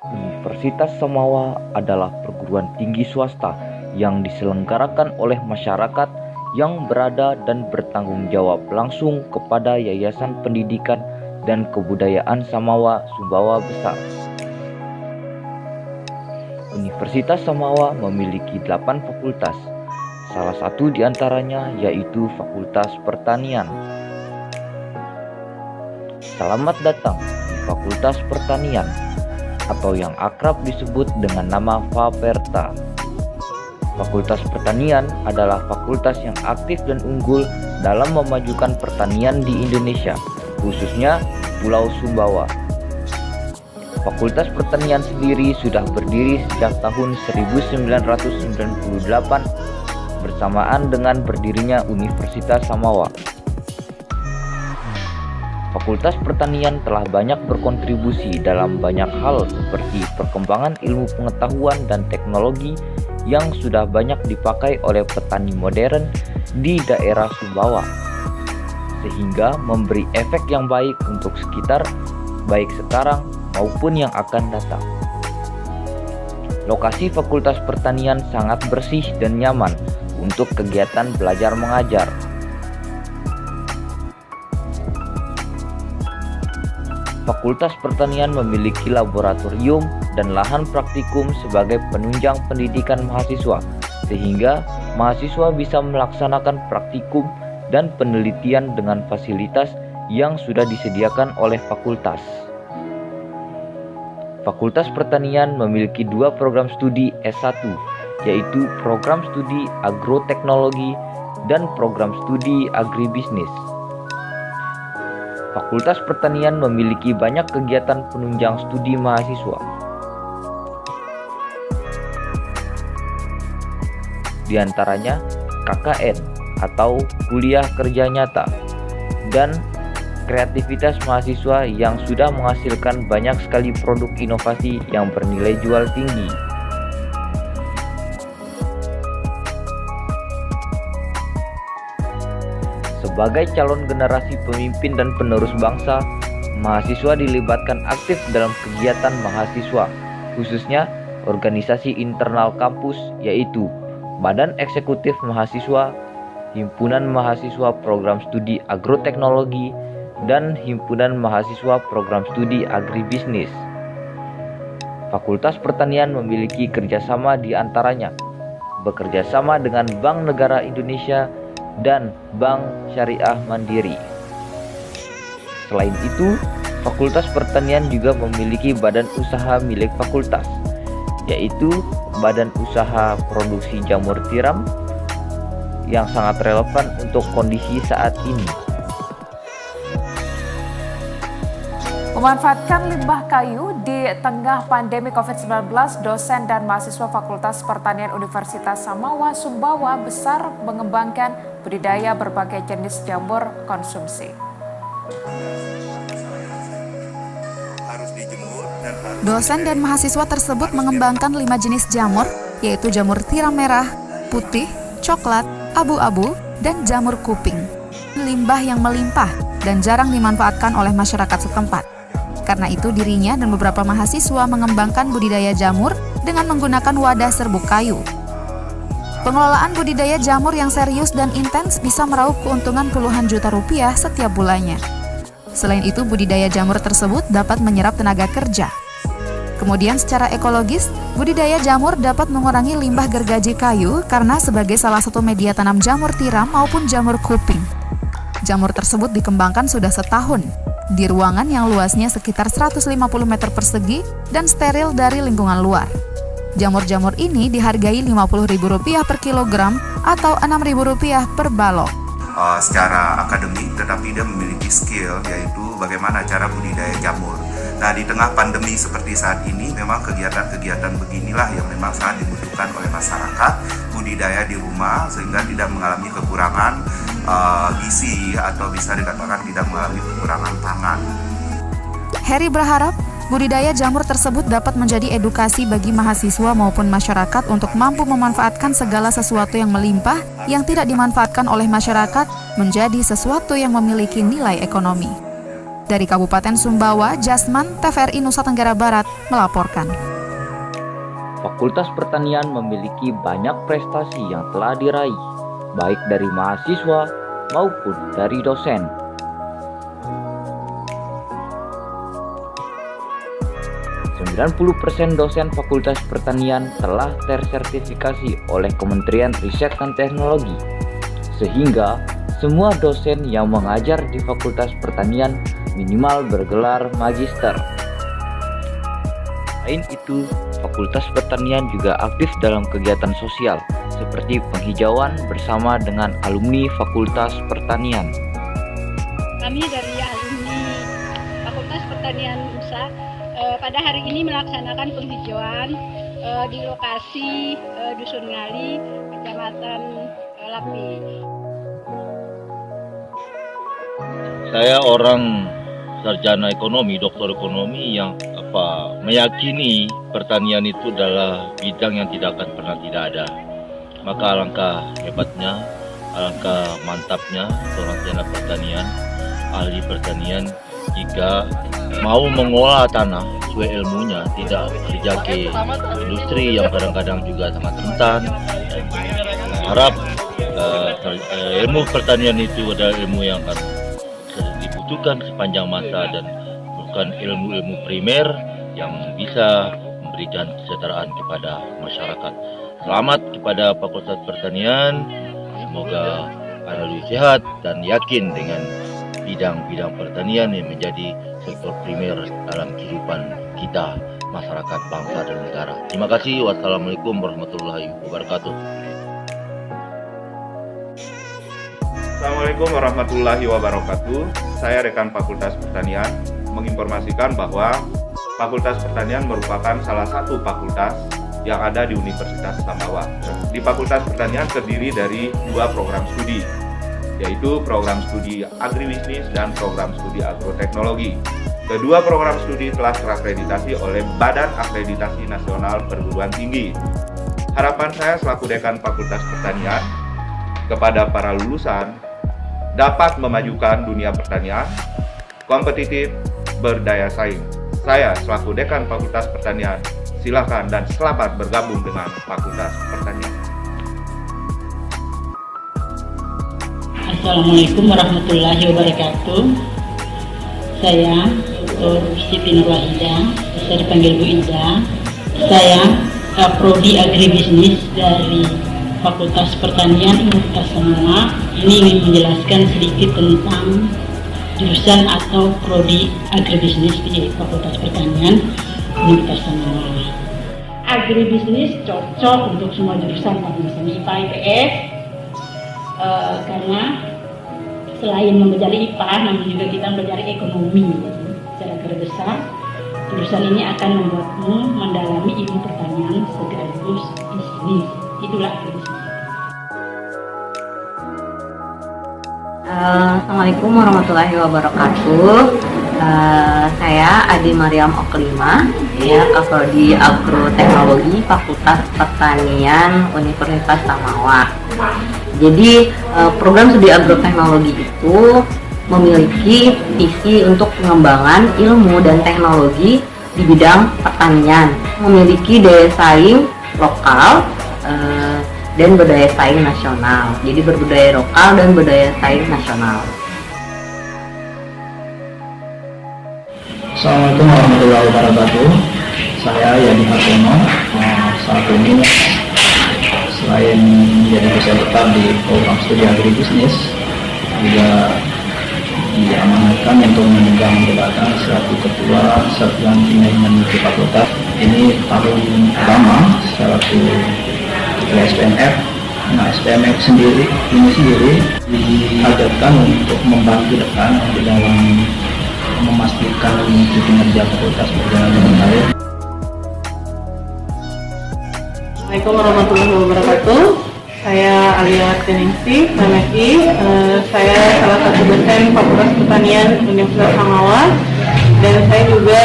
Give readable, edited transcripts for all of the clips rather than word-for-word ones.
Universitas Samawa adalah perguruan tinggi swasta yang diselenggarakan oleh masyarakat yang berada dan bertanggung jawab langsung kepada Yayasan Pendidikan dan Kebudayaan Samawa Sumbawa Besar. Universitas Samawa memiliki 8 fakultas, salah satu di antaranya yaitu Fakultas Pertanian. Selamat datang di Fakultas Pertanian, atau yang akrab disebut dengan nama Faperta. Fakultas Pertanian adalah fakultas yang aktif dan unggul dalam memajukan pertanian di Indonesia, khususnya Pulau Sumbawa. Fakultas Pertanian sendiri sudah berdiri sejak tahun 1998 bersamaan dengan berdirinya Universitas Samawa. Fakultas Pertanian telah banyak berkontribusi dalam banyak hal seperti perkembangan ilmu pengetahuan dan teknologi yang sudah banyak dipakai oleh petani modern di daerah Sumbawa, sehingga memberi efek yang baik untuk sekitar, baik sekarang maupun yang akan datang. Lokasi Fakultas Pertanian sangat bersih dan nyaman untuk kegiatan belajar mengajar. Fakultas Pertanian memiliki laboratorium dan lahan praktikum sebagai penunjang pendidikan mahasiswa, sehingga mahasiswa bisa melaksanakan praktikum dan penelitian dengan fasilitas yang sudah disediakan oleh fakultas. Fakultas Pertanian memiliki 2 program studi S1, yaitu program studi agroteknologi dan program studi agribisnis. Fakultas Pertanian memiliki banyak kegiatan penunjang studi mahasiswa. Di antaranya KKN atau kuliah kerja nyata dan kreativitas mahasiswa yang sudah menghasilkan banyak sekali produk inovasi yang bernilai jual tinggi. Sebagai calon generasi pemimpin dan penerus bangsa, mahasiswa dilibatkan aktif dalam kegiatan mahasiswa, khususnya organisasi internal kampus yaitu Badan Eksekutif Mahasiswa, Himpunan Mahasiswa Program Studi Agroteknologi, dan Himpunan Mahasiswa Program Studi Agribisnis. Fakultas Pertanian memiliki kerjasama di antaranya bekerjasama dengan Bank Negara Indonesia dan Bank Syariah Mandiri. Selain itu, Fakultas Pertanian juga memiliki badan usaha milik fakultas, yaitu Badan Usaha Produksi Jamur Tiram yang sangat relevan untuk kondisi saat ini. Memanfaatkan limbah kayu di tengah pandemi COVID-19, dosen dan mahasiswa Fakultas Pertanian Universitas Samawa Sumbawa Besar mengembangkan budidaya berbagai jenis jamur konsumsi. Dosen dan mahasiswa tersebut mengembangkan 5 jenis jamur, yaitu jamur tiram merah, putih, coklat, abu-abu, dan jamur kuping. Limbah yang melimpah dan jarang dimanfaatkan oleh masyarakat setempat. Karena itu dirinya dan beberapa mahasiswa mengembangkan budidaya jamur dengan menggunakan wadah serbuk kayu. Pengelolaan budidaya jamur yang serius dan intens bisa meraup keuntungan puluhan juta rupiah setiap bulannya. Selain itu, budidaya jamur tersebut dapat menyerap tenaga kerja. Kemudian secara ekologis, budidaya jamur dapat mengurangi limbah gergaji kayu karena sebagai salah satu media tanam jamur tiram maupun jamur kuping. Jamur tersebut dikembangkan sudah setahun di ruangan yang luasnya sekitar 150 meter persegi dan steril dari lingkungan luar. Jamur-jamur ini dihargai Rp50.000 per kilogram atau Rp6.000 per balok. Secara akademik, tetapi dia memiliki skill, yaitu bagaimana cara budidaya jamur. Nah, di tengah pandemi seperti saat ini, memang kegiatan-kegiatan beginilah yang memang sangat dibutuhkan oleh masyarakat, budidaya di rumah sehingga tidak mengalami kekurangan gizi atau bisa dikatakan tidak mengalami kekurangan pangan. Heri berharap budidaya jamur tersebut dapat menjadi edukasi bagi mahasiswa maupun masyarakat untuk mampu memanfaatkan segala sesuatu yang melimpah yang tidak dimanfaatkan oleh masyarakat menjadi sesuatu yang memiliki nilai ekonomi. Dari Kabupaten Sumbawa, Jasman, TVRI Nusa Tenggara Barat melaporkan. Fakultas Pertanian memiliki banyak prestasi yang telah diraih, baik dari mahasiswa maupun dari dosen. % dosen Fakultas Pertanian telah tersertifikasi oleh Kementerian Riset dan Teknologi, sehingga semua dosen yang mengajar di Fakultas Pertanian minimal bergelar magister. Selain itu, Fakultas Pertanian juga aktif dalam kegiatan sosial seperti penghijauan bersama dengan alumni Fakultas Pertanian. Kami dari alumni Fakultas Pertanian USA pada hari ini melaksanakan penghijauan di lokasi Dusun Ngali, Kecamatan Lapi. Saya orang sarjana ekonomi, doktor ekonomi yang meyakini pertanian itu adalah bidang yang tidak akan pernah tidak ada. Maka alangkah hebatnya, alangkah mantapnya seorang sarjana pertanian, ahli pertanian jika mau mengolah tanah sesuai ilmunya, tidak kerja ke industri yang kadang-kadang juga sangat rentan. Harap ilmu pertanian itu adalah ilmu yang akan dibutuhkan sepanjang masa dan bukan ilmu-ilmu primer yang bisa memberikan kesejahteraan kepada masyarakat. Selamat kepada Fakultas Pertanian, semoga Anda lebih sehat dan yakin dengan bidang-bidang pertanian yang menjadi sektor primer dalam kehidupan kita, masyarakat, bangsa, dan negara. Terima kasih. Wassalamualaikum warahmatullahi wabarakatuh. Assalamualaikum warahmatullahi wabarakatuh. Saya rekan Fakultas Pertanian menginformasikan bahwa Fakultas Pertanian merupakan salah satu fakultas yang ada di Universitas Samawa. Di Fakultas Pertanian terdiri dari 2 program studi, yaitu program studi agribisnis dan program studi agroteknologi. Kedua program studi telah terakreditasi oleh Badan Akreditasi Nasional Perguruan Tinggi. Harapan saya selaku dekan Fakultas Pertanian kepada para lulusan dapat memajukan dunia pertanian, kompetitif, berdaya saing. Saya selaku dekan Fakultas Pertanian, silakan dan selamat bergabung dengan Fakultas Pertanian. Assalamualaikum warahmatullahi wabarakatuh. Saya Dr. Siti Nur Wahida, bisa dipanggil Bu Ida. Saya Prodi Agribisnis dari Fakultas Pertanian Universitas Samawa. Ini ingin menjelaskan sedikit tentang jurusan atau Prodi Agribisnis di Fakultas Pertanian Universitas Samawa. Agribisnis cocok untuk semua jurusan, misalnya IPA, IPS, karena selain mempelajari IPA, namun juga kita mempelajari ekonomi. Secara garis besar, jurusan ini akan membuatmu mendalami ilmu pertanian sekaligus bisnis. Itulah agribisnis. Assalamualaikum warahmatullahi wabarakatuh. Saya Adi Mariam Oklima, ya, Prodi Agroteknologi Fakultas Pertanian Universitas Samawa. Jadi program studi agroteknologi itu memiliki visi untuk pengembangan ilmu dan teknologi di bidang pertanian, memiliki daya saing lokal dan berdaya saing nasional. Jadi berbudaya lokal dan berdaya saing nasional. Assalamualaikum warahmatullahi wabarakatuh. Saya Yadi Hartono. Saat ini selain menjadi dosen tetap di program studi agribisnis, juga diamanatkan untuk memegang jabatan selaku ketua Satuan Pimpinan di Fakultas. Ini tahun pertama selaku ketua SPMF. Nah, SPMF sendiri diajarkan untuk membantu dekan di dalam memastikan kinerja fakultas berjalan dengan baik. Assalamualaikum warahmatullahi wabarakatuh. Saya Alia Teningsi, MSI. Saya salah satu dosen Fakultas Pertanian Universitas Samawa, dan saya juga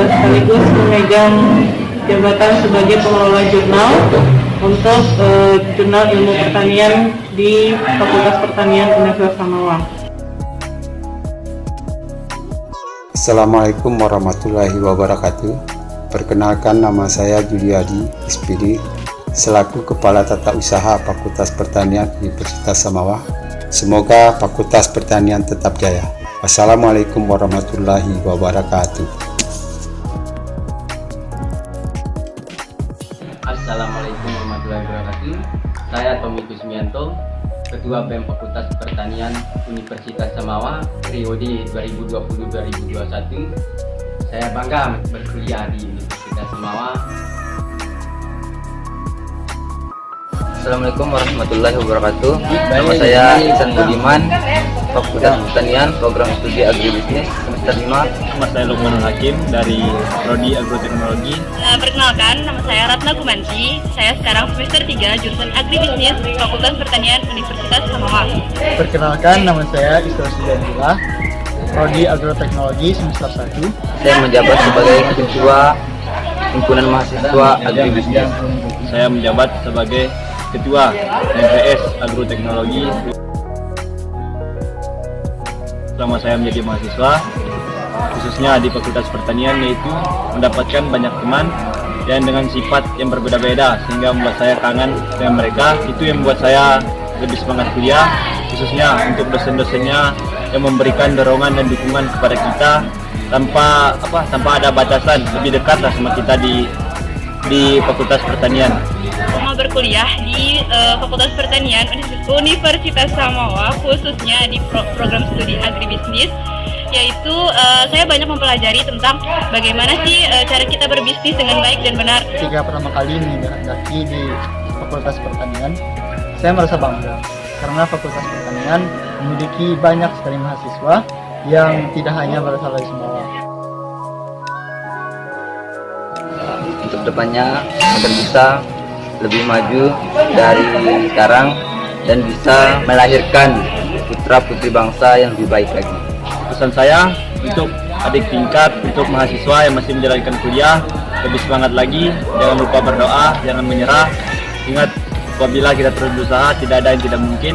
sekaligus memegang jabatan sebagai pengelola jurnal untuk jurnal ilmu pertanian di Fakultas Pertanian Universitas Samawa. Assalamualaikum warahmatullahi wabarakatuh. Perkenalkan, nama saya Juliadi SPD, selaku Kepala Tata Usaha Fakultas Pertanian Universitas Samawa. Semoga Fakultas Pertanian tetap jaya. Wassalamualaikum warahmatullahi wabarakatuh. Assalamualaikum warahmatullahi wabarakatuh. Saya Tommy Kusmianto, Ketua BEM Fakultas Pertanian Universitas Samawa periode 2020-2021. Saya bangga berkuliah di Universitas Samawa. Assalamualaikum warahmatullahi wabarakatuh. Nama saya Ihsan Budiman, Fakultas Pertanian, Program Studi Agribisnis semester 5. Nama saya Lukmanul Hakim dari Prodi Agroteknologi. Perkenalkan, nama saya Ratna Gumanti. Saya sekarang semester 3 jurusan Agribisnis, Fakultas Pertanian Universitas Samawa. Perkenalkan, nama saya Isra Sudanila, Prodi Agroteknologi semester 1. Saya menjabat sebagai Ketua Himpunan Mahasiswa Agribisnis. Saya menjabat sebagai Ketua MPS Agroteknologi. Selama saya menjadi mahasiswa, khususnya di Fakultas Pertanian, yaitu mendapatkan banyak teman dan dengan sifat yang berbeda-beda, sehingga membuat saya kangen dengan mereka. Itu yang membuat saya lebih semangat kuliah, khususnya untuk dosen-dosennya yang memberikan dorongan dan dukungan kepada kita tanpa ada batasan, lebih dekat lah sama kita di Fakultas Pertanian. Mau berkuliah di Fakultas Pertanian Universitas Samawa, khususnya di program studi agribisnis, yaitu saya banyak mempelajari tentang bagaimana sih cara kita berbisnis dengan baik dan benar. Ketika pertama kali mendaki di Fakultas Pertanian, saya merasa bangga karena Fakultas Pertanian memiliki banyak sekali mahasiswa yang tidak hanya berasal dari Samawa. Untuk depannya agar bisa lebih maju dari sekarang dan bisa melahirkan putra-putri bangsa yang lebih baik lagi. Pesan saya untuk adik tingkat, untuk mahasiswa yang masih menjalankan kuliah, lebih semangat lagi, jangan lupa berdoa, jangan menyerah. Ingat, apabila kita terus berusaha, tidak ada yang tidak mungkin.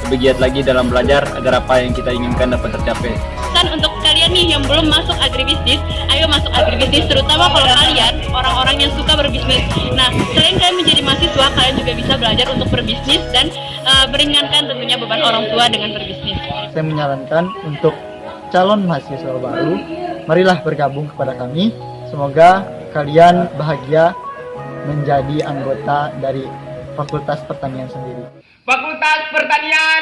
Lebih giat lagi dalam belajar agar apa yang kita inginkan dapat tercapai. Pesan untuk kalian nih yang belum masuk agribisnis, ayo masuk agribisnis, terutama kalau kalian orang-orang yang suka berbisnis. Nah, selain kalian menjadi mahasiswa, kalian juga bisa belajar untuk berbisnis dan meringankan tentunya beban orang tua dengan berbisnis. Saya menyarankan untuk calon mahasiswa baru, marilah bergabung kepada kami. Semoga kalian bahagia menjadi anggota dari Fakultas Pertanian sendiri. Fakultas Pertanian